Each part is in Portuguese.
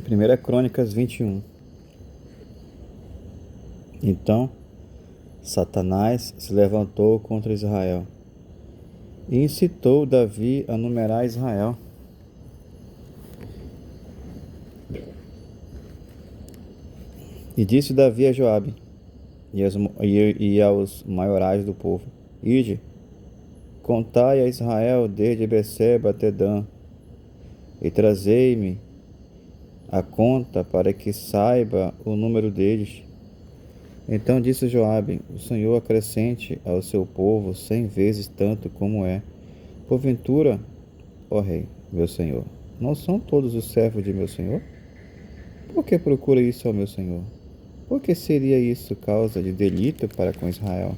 1 Crônicas 21. Então Satanás se levantou contra Israel e incitou Davi a numerar Israel. E disse Davi a Joabe e aos maiorais do povo: Ide, contai a Israel desde Berseba até Dan, e trazei-me a conta para que saiba o número deles. Então disse Joabe: O Senhor acrescente ao seu povo 100 vezes tanto como é. Porventura, ó rei, meu senhor, não são todos os servos de meu senhor? Por que procura isso ao meu senhor? Por que seria isso causa de delito para com Israel?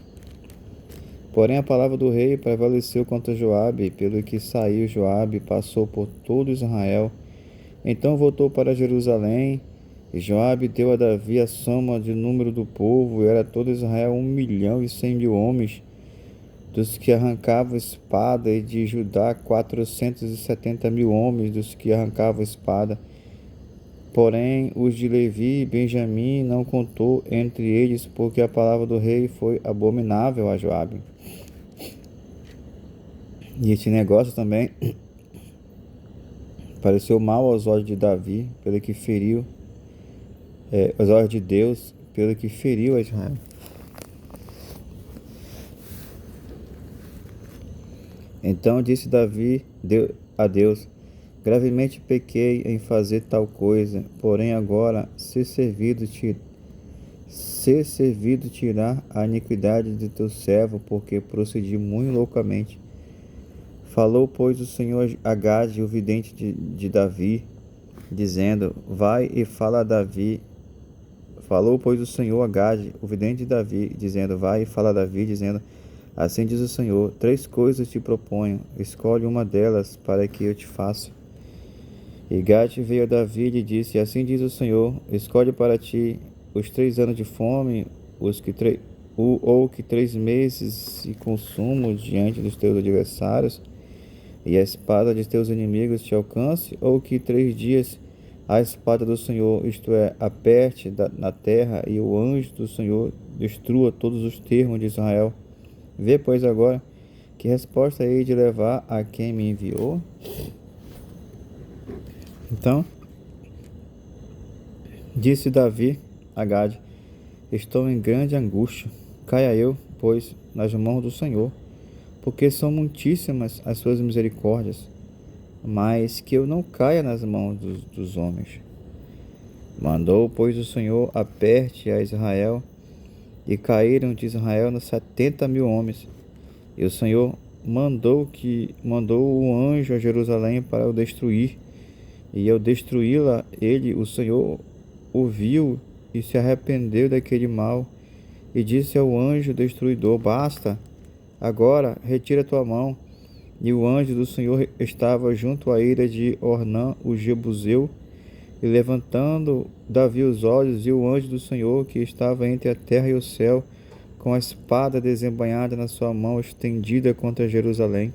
Porém a palavra do rei prevaleceu contra Joabe, pelo que saiu Joabe e passou por todo Israel. Então voltou para Jerusalém, e Joabe deu a Davi a soma de número do povo, e era todo Israel 1.100.000 homens, dos que arrancavam espada, e de Judá 470.000 homens, dos que arrancavam espada. Porém, os de Levi e Benjamim não contou entre eles, porque a palavra do rei foi abominável a Joabe. E este negócio também pareceu mal aos olhos de Davi, pelo que feriu, aos olhos de Deus, pelo que feriu a Israel. Então disse Davi a Deus: Gravemente pequei em fazer tal coisa, porém agora ser servido tirar a iniquidade de teu servo, porque procedi muito loucamente. Falou, pois, o Senhor a Gade, o vidente de Davi, dizendo: Vai e fala a Davi. Falou, pois, o Senhor a Gade, o vidente de Davi, dizendo: Vai e fala a Davi, dizendo: Assim diz o Senhor: 3 coisas te proponho, escolhe uma delas para que eu te faça. E Gade veio a Davi e lhe disse: Assim diz o Senhor: Escolhe para ti os 3 anos de fome, ou que 3 meses se consumam diante dos teus adversários, e a espada de teus inimigos te alcance, ou que 3 dias a espada do Senhor, isto é, aperte na terra, e o anjo do Senhor destrua todos os termos de Israel. Vê, pois, agora que resposta hei de levar a quem me enviou? Então disse Davi a Gade: Estou em grande angústia. Caia eu, pois, nas mãos do Senhor, porque são muitíssimas as suas misericórdias, mas que eu não caia nas mãos dos homens. Mandou, pois, o Senhor aperte a Israel, e caíram de Israel 70.000 homens. E o Senhor mandou o anjo a Jerusalém para o destruir. E ao destruí-la, o Senhor, ouviu e se arrependeu daquele mal, e disse ao anjo destruidor: Basta, agora retira tua mão. E o anjo do Senhor estava junto à ira de Ornã, o Jebuseu, e levantando Davi os olhos, viu o anjo do Senhor que estava entre a terra e o céu, com a espada desembainhada na sua mão, estendida contra Jerusalém.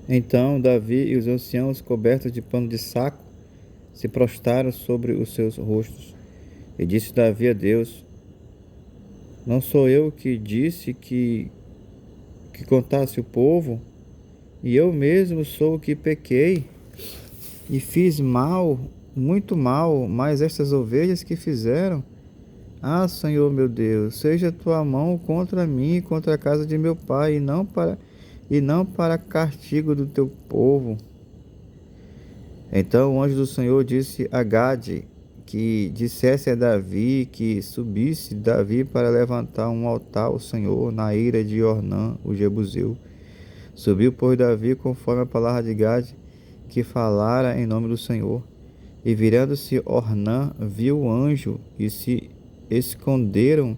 Então Davi e os anciãos, cobertos de pano de saco, se prostraram sobre os seus rostos. E disse Davi a Deus: Não sou eu que disse que contasse o povo? E eu mesmo sou o que pequei e fiz mal, muito mal, mas estas ovelhas que fizeram? Ah, Senhor meu Deus, seja a tua mão contra mim e contra a casa de meu pai, e não para castigo do teu povo. Então o anjo do Senhor disse a Gade que dissesse a Davi que subisse Davi para levantar um altar ao Senhor na ira de Ornã, o Jebuseu. Subiu, pois, Davi conforme a palavra de Gade, que falara em nome do Senhor. E virando-se Ornã, viu o anjo, e se esconderam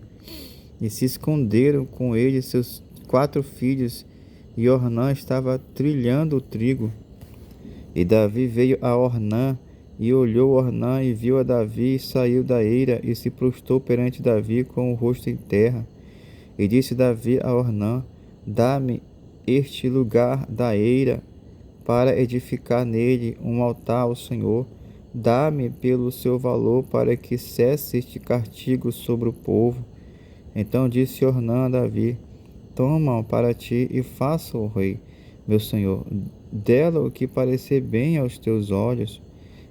com ele seus 4 filhos, e Ornã estava trilhando o trigo. E Davi veio a Ornã, e olhou Ornã, e viu a Davi, e saiu da eira, e se prostrou perante Davi com o rosto em terra. E disse Davi a Ornã: Dá-me este lugar da eira, para edificar nele um altar ao Senhor. Dá-me pelo seu valor, para que cesse este castigo sobre o povo. Então disse Ornã a Davi: Toma-o para ti e faça-o rei, meu senhor, dela o que parecer bem aos teus olhos.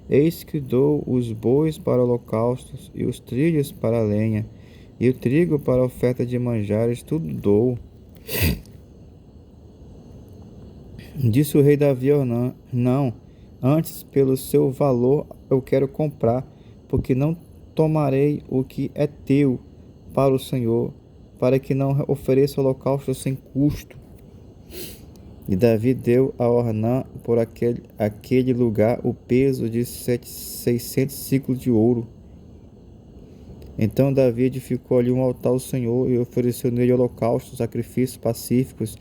Eis que dou os bois para holocaustos, e os trilhos para a lenha, e o trigo para a oferta de manjares, tudo dou. Disse o rei Davi a Ornã: Não, antes pelo seu valor eu quero comprar, porque não tomarei o que é teu para o Senhor, para que não ofereça holocausto sem custo. E Davi deu a Ornã por aquele lugar o peso de 600 ciclos de ouro. Então Davi edificou ali um altar ao Senhor e ofereceu nele holocaustos, sacrifícios pacíficos,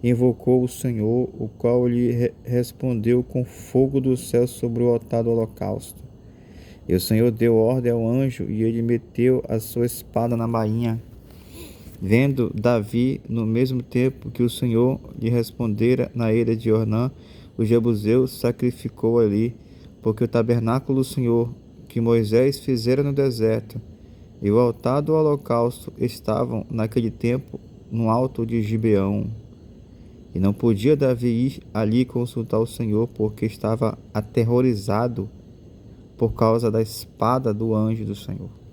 e invocou o Senhor, o qual lhe respondeu com fogo do céu sobre o altar do holocausto. E o Senhor deu ordem ao anjo, e ele meteu a sua espada na bainha. Vendo Davi, no mesmo tempo que o Senhor lhe respondera na eira de Ornã, o jebuseu, sacrificou ali, porque o tabernáculo do Senhor, que Moisés fizera no deserto, e o altar do holocausto estavam naquele tempo no alto de Gibeão. E não podia Davi ir ali consultar o Senhor, porque estava aterrorizado por causa da espada do anjo do Senhor.